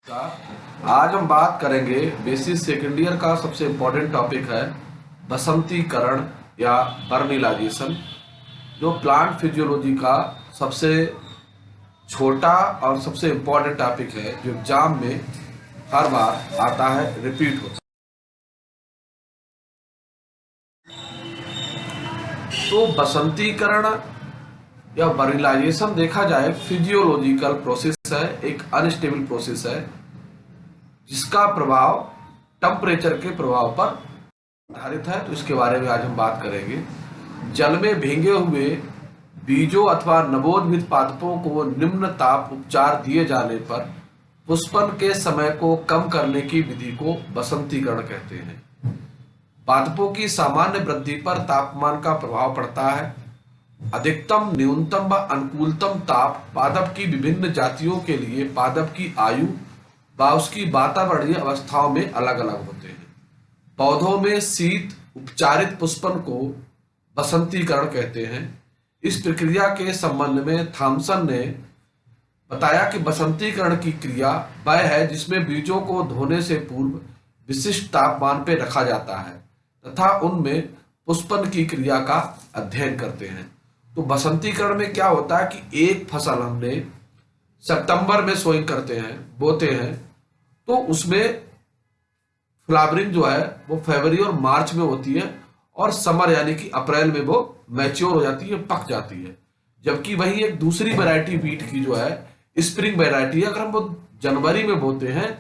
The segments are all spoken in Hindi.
आज हम बात करेंगे बेसिक सेकेंड ईयर का सबसे इम्पोर्टेंट टॉपिक है बसंतीकरण या बर्निलाइजेशन, जो प्लांट फिजियोलॉजी का सबसे छोटा और सबसे इम्पोर्टेंट टॉपिक है, जो एग्जाम में हर बार आता है, रिपीट होता है। तो बसंतीकरण या बर्निलाइजेशन देखा जाए फिजियोलॉजिकल प्रोसेस है, एक अनस्टेबल प्रोसेस है जिसका प्रभाव टेम्परेचर के प्रभाव पर आधारित है। तो इसके बारे में आज हम बात करेंगे। जल में भीगे हुए बीजों अथवा नवोद्भित पादपों को निम्न ताप उपचार दिए जाने पर पुष्पन के समय को कम करने की विधि को बसंतीकरण कहते हैं। पादपों की सामान्य वृद्धि पर तापमान का प्रभाव पड़ता है। अधिकतम, न्यूनतम व अनुकूलतम ताप पादप की विभिन्न जातियों के लिए पादप की आयु व उसकी वातावरणीय अवस्थाओं में अलग अलग होते हैं। पौधों में शीत उपचारित पुष्पन को बसंतीकरण कहते हैं। इस प्रक्रिया के संबंध में थॉमसन ने बताया कि बसंतीकरण की क्रिया वह है जिसमें बीजों को धोने से पूर्व विशिष्ट तापमान पर रखा जाता है तथा उनमें पुष्पन की क्रिया का अध्ययन करते हैं। तो बसंतीकरण में क्या होता है कि एक फसल हमने सितंबर में सोइंग करते हैं, बोते हैं, तो उसमें फ्लावरिंग जो है वो फरवरी और मार्च में होती है और समर यानी कि अप्रैल में वो मैच्योर हो जाती है, पक जाती है। जबकि वही एक दूसरी वैरायटी वीट की जो है स्प्रिंग वैरायटी है, अगर हम वो जनवरी में बोते हैं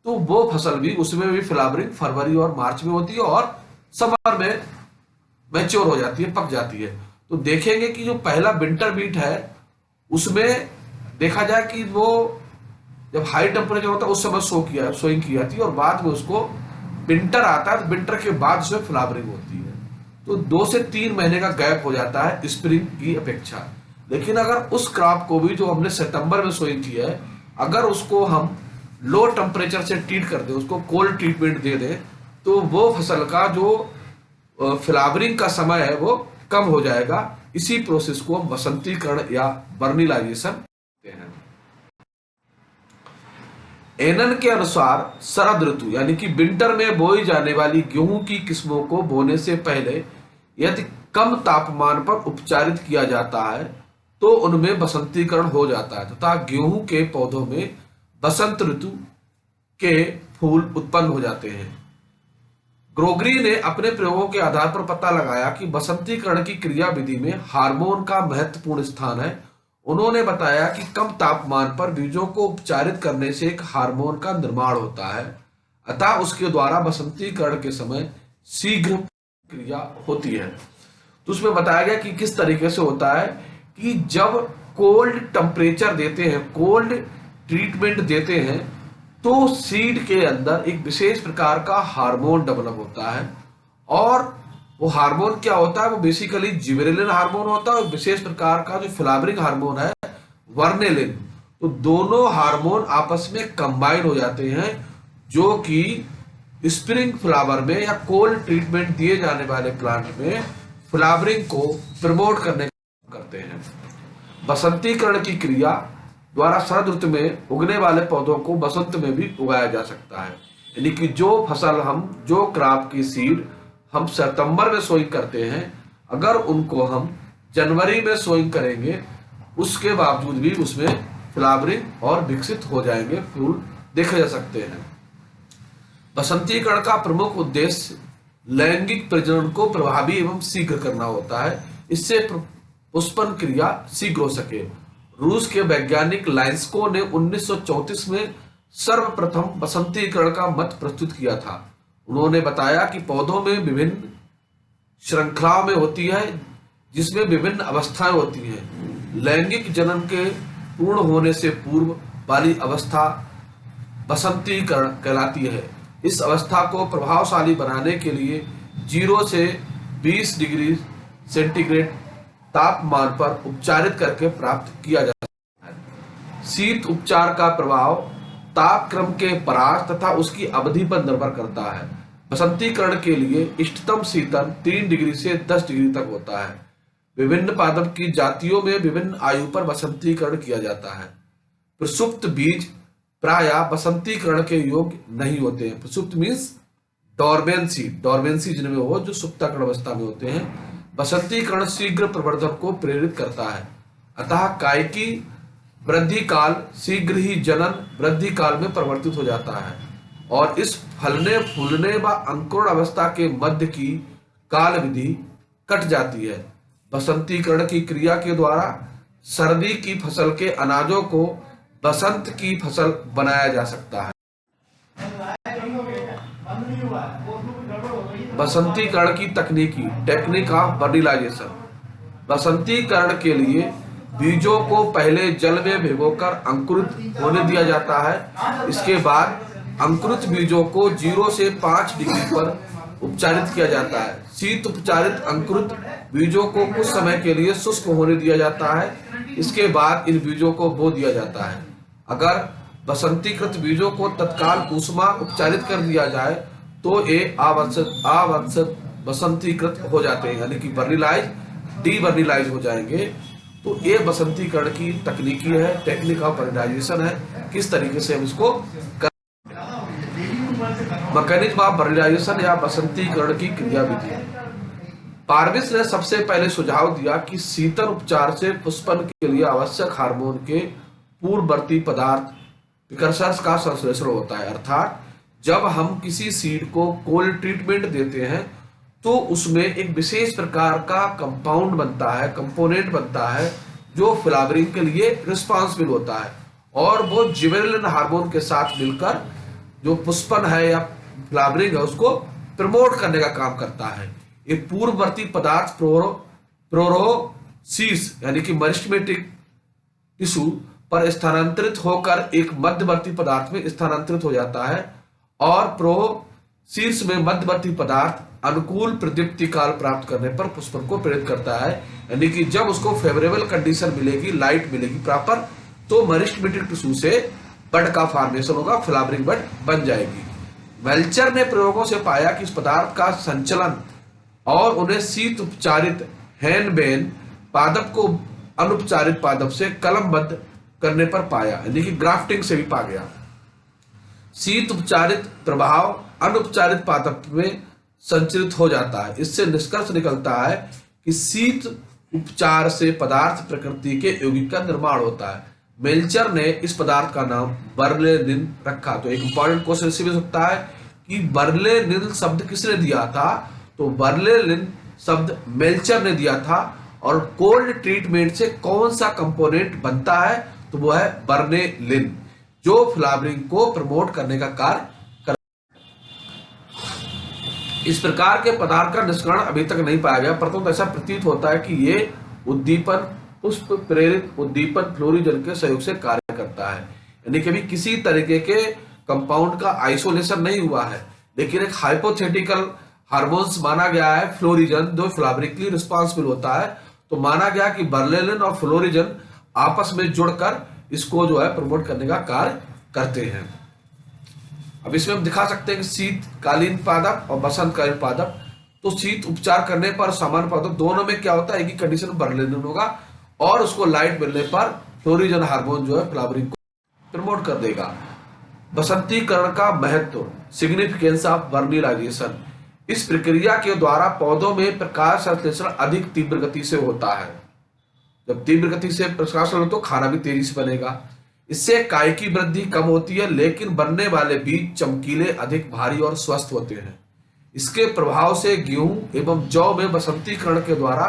तो वो फसल भी, उसमें भी फ्लावरिंग फरवरी और मार्च में होती है और समर में मैच्योर हो जाती है, पक जाती है। तो देखेंगे कि जो पहला विंटर बीट है उसमें देखा जाए कि वो जब हाई टेम्परेचर होता है उस समय सोइंग की जाती है और बाद में उसको विंटर आता है तो विंटर के बाद उसमें फ्लावरिंग होती है। तो 2 से 3 महीने का गैप हो जाता है स्प्रिंग की अपेक्षा। लेकिन अगर उस क्रॉप को भी जो हमने सितंबर में सोइंग किया है, अगर उसको हम लो टेम्परेचर से ट्रीट कर दें, उसको कोल्ड ट्रीटमेंट दे दें, तो वो फसल का जो फ्लावरिंग का समय है वो कम हो जाएगा। इसी प्रोसेस को हम बसंतीकरण या बर्निलाइजेशन कहते हैं। एनन के अनुसार शरद ऋतु यानी कि विंटर में बोई जाने वाली गेहूं की किस्मों को बोने से पहले यदि कम तापमान पर उपचारित किया जाता है तो उनमें बसंतीकरण हो जाता है तथा गेहूं के पौधों में बसंत ऋतु के फूल उत्पन्न हो जाते हैं। ग्रोगरी ने अपने प्रयोगों के आधार पर पता लगाया कि बसंतीकरण की क्रिया विधि में हार्मोन का महत्वपूर्ण स्थान है। उन्होंने बताया कि कम तापमान पर बीजों को उपचारित करने से एक हार्मोन का निर्माण होता है, अतः उसके द्वारा बसंतीकरण के समय शीघ्र क्रिया होती है। तो उसमें बताया गया कि किस तरीके से होता है कि जब कोल्ड टेम्परेचर देते हैं, कोल्ड ट्रीटमेंट देते हैं, तो सीड के अंदर एक विशेष प्रकार का हार्मोन डेवलप होता है और वो हार्मोन क्या होता है, वो बेसिकली जिबरेलिन हार्मोन होता है और विशेष प्रकार का जो फ्लावरिंग हार्मोन है वर्नेलिन। तो दोनों हार्मोन आपस में कंबाइन हो जाते हैं, जो कि स्प्रिंग फ्लावर में या कोल्ड ट्रीटमेंट दिए जाने वाले प्लांट में फ्लावरिंग को प्रमोट करने करते हैं। बसंतीकरण की क्रिया द्वारा शरद ऋतु में उगने वाले पौधों को बसंत में भी उगाया जा सकता है। यानी कि जो फसल हम, जो क्रॉप की सीड हम सितंबर में सोइंग करते हैं, अगर उनको हम जनवरी में सोइंग करेंगे, उसके बावजूद भी उसमें फ्लावरिंग और विकसित हो जाएंगे, फूल देखे जा सकते हैं। बसंतीकरण का प्रमुख उद्देश्य लैंगिक प्रजनन को प्रभावी एवं शीघ्र करना होता है, इससे पुष्पन क्रिया शीघ्र हो सके। रूस के वैज्ञानिक लाइंस्को ने 1934 में सर्वप्रथम बसंतीकरण का मत प्रस्तुत किया था। उन्होंने बताया कि पौधों में विभिन्न श्रृंखलाओं में होती है, जिसमें विभिन्न अवस्थाएं होती हैं। लैंगिक जनन के पूर्ण होने से पूर्व वाली अवस्था बसंतीकरण कहलाती है। इस अवस्था को प्रभावशाली बनाने के लिए 0 से 20 डिग्री सेंटीग्रेड तापमान पर उपचारित करके प्राप्त किया जा सकता है। शीत उपचार का प्रभाव तापक्रम के परास तथा उसकी अवधि पर निर्भर करता है। बसंतीकरण के लिए इष्टतम शीतन 3 डिग्री से 10 डिग्री तक होता है। विभिन्न पादप की जातियों में विभिन्न आयु पर बसंतीकरण किया जाता है। प्रसुप्त बीज प्रायः बसंतीकरण के योग्य नहीं होते हैं। प्रसुप्त मीन्स डॉर्मेंसी, डॉर्मेंसी जिनमें हो जो सुप्ताकरण अवस्था में होते हैं। बसंतीकरण शीघ्र प्रवर्धन को प्रेरित करता है, अतः कायिकी वृद्धि काल शीघ्र ही जनन वृद्धि काल में परिवर्तित हो जाता है और इस फलने फूलने व अंकुरण अवस्था के मध्य की काल विधि कट जाती है। बसंतीकरण की क्रिया के द्वारा सर्दी की फसल के अनाजों को बसंत की फसल बनाया जा सकता है। बसंतीकरण की तकनीकी, टेक्निक ऑफ फर्टिलाइजेशन। बसंतीकरण के लिए बीजों को पहले जल में भिगोकर अंकुरित होने दिया जाता है। इसके बाद अंकुरित बीजों को 0 से 5 डिग्री पर उपचारित किया जाता है। शीत उपचारित अंकुरित बीजों को कुछ समय के लिए शुष्क होने दिया जाता है। इसके बाद इन बीजों को बो दिया जाता है। अगर बसंतीकृत बीजों को तत्काल ऊष्मा उपचारित कर दिया जाए तो ये आवश्यक बसंतीकृत हो जाते हैं, यानी कि वर्निलाइज डीवर्निलाइज हो जाएंगे। तो ये बसंतीकरण की तकनीकी है, टेक्निक ऑफ वर्निलाइजेशन है, किस तरीके से हम इसको मैकेनिज्म ऑफ वर्निलाइजेशन या बसंतीकरण की क्रिया विधि। पार्विस ने सबसे पहले सुझाव दिया कि शीतल उपचार से पुष्पन के लिए आवश्यक हार्मोन के पूर्ववर्ती पदार्थ प्रिकर्सर्स का संश्लेषण होता है, अर्थात जब हम किसी सीड को कोल्ड ट्रीटमेंट देते हैं तो उसमें एक विशेष प्रकार का कंपाउंड बनता है, कंपोनेंट बनता है जो फ्लावरिंग के लिए रिस्पॉन्सिबल होता है और वो जिबेरेलिन हार्मोन के साथ मिलकर जो पुष्पन है या फ्लावरिंग है उसको प्रमोट करने का काम करता है। ये पूर्ववर्ती पदार्थ प्रोरोसीस यानी कि मरिस्टेमेटिक टिश्यू पर स्थानांतरित होकर एक मध्यवर्ती पदार्थ में स्थानांतरित हो जाता है और प्रोसीस में मध्यवर्ती पदार्थ अनुकूल प्रदीप्ति काल प्राप्त करने पर पुष्पन को प्रेरित करता है, यानी कि जब उसको फेवरेबल कंडीशन मिलेगी, लाइट मिलेगी प्रॉपर, तो मरिस्टेमेटिक टिश्यू से बड का फॉर्मेशन होगा, फ्लावरिंग बड बन जाएगी। वेल्चर ने प्रयोगों से पाया कि इस पदार्थ का संचलन और उन्हें शीत उपचारित हैनबेन पादप को अनुपचारित पादप से कलमबद्ध करने पर पाया, यानी कि ग्राफ्टिंग से भी पा गया। शीत उपचारित प्रभाव अनुपचारित पादप में संचरित हो जाता है। इससे निष्कर्ष निकलता है कि शीत उपचार से पदार्थ प्रकृति के यौगिक का निर्माण होता है। मेल्चर ने इस पदार्थ का नाम बर्लिनिन रखा। तो एक इंपॉर्टेंट क्वेश्चन इसी में सकता है कि बर्लिनिन शब्द किसने दिया था, तो बर्लिनिन शब्द मेल्चर ने दिया था और कोल्ड ट्रीटमेंट से कौन सा कंपोनेंट बनता है, तो वो है बर्लिनिन जो फ्लावरिंग को प्रमोट करने का कार्य। इस प्रकार के पदार्थ का निष्करण अभी तक नहीं पाया गया, परंतु ऐसा प्रतीत होता है कि ये उद्दीपन पुष्प प्रेरित उद्दीपन फ्लोरिजन के सहयोग से कार्य करता है, यानी कि अभी किसी तरीके के कंपाउंड का आइसोलेशन नहीं हुआ है, लेकिन एक हाइपोथेटिकल हार्मोन्स माना गया है फ्लोरिजन जो फ्लावरिंग के लिए रिस्पॉन्सिबल होता है। तो माना गया कि बर्लिनिन और फ्लोरिजन आपस में जुड़कर इसको जो है प्रमोट करने का कार्य करते हैं। अब इसमें हम दिखा सकते हैं कि शीतकालीन पादप और बसंतकालीन पादप, तो शीत उपचार करने पर सामान्य पादप दोनों में क्या होता है, एक ही कंडीशन में बर्लिनिन होगा और उसको लाइट मिलने पर फ्लोरिजन हार्मोन जो है फ्लावरिंग को प्रमोट कर देगा। बसंतीकरण का महत्व, सिग्निफिकेंस ऑफ वर्निलाइजेशन। इस प्रक्रिया के द्वारा पौधों में प्रकाश संश्लेषण अधिक तीव्र गति से होता है। जब तीव्र गति से प्रकाश हो तो खाना भी तेजी से बनेगा। इससे काय की वृद्धि कम होती है, लेकिन बनने वाले बीज चमकीले, अधिक भारी और स्वस्थ होते हैं। इसके प्रभाव से गेहूं एवं जौ में बसंतीकरण के द्वारा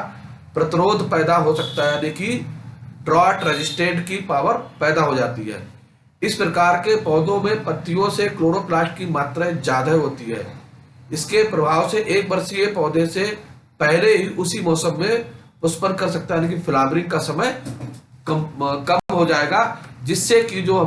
प्रतिरोध पैदा हो सकता है, यानी कि ड्रॉट रेजिस्टेंट की पावर पैदा हो जाती है। इस प्रकार के पौधों में पत्तियों से क्लोरोप्लास्ट की मात्रा ज्यादा होती है। इसके प्रभाव से एक वर्षीय पौधे से पहले ही उसी मौसम में पुष्पन कर सकता है, यानी कि फ्लावरिंग का समय कम हो जाएगा, जिससे कि जो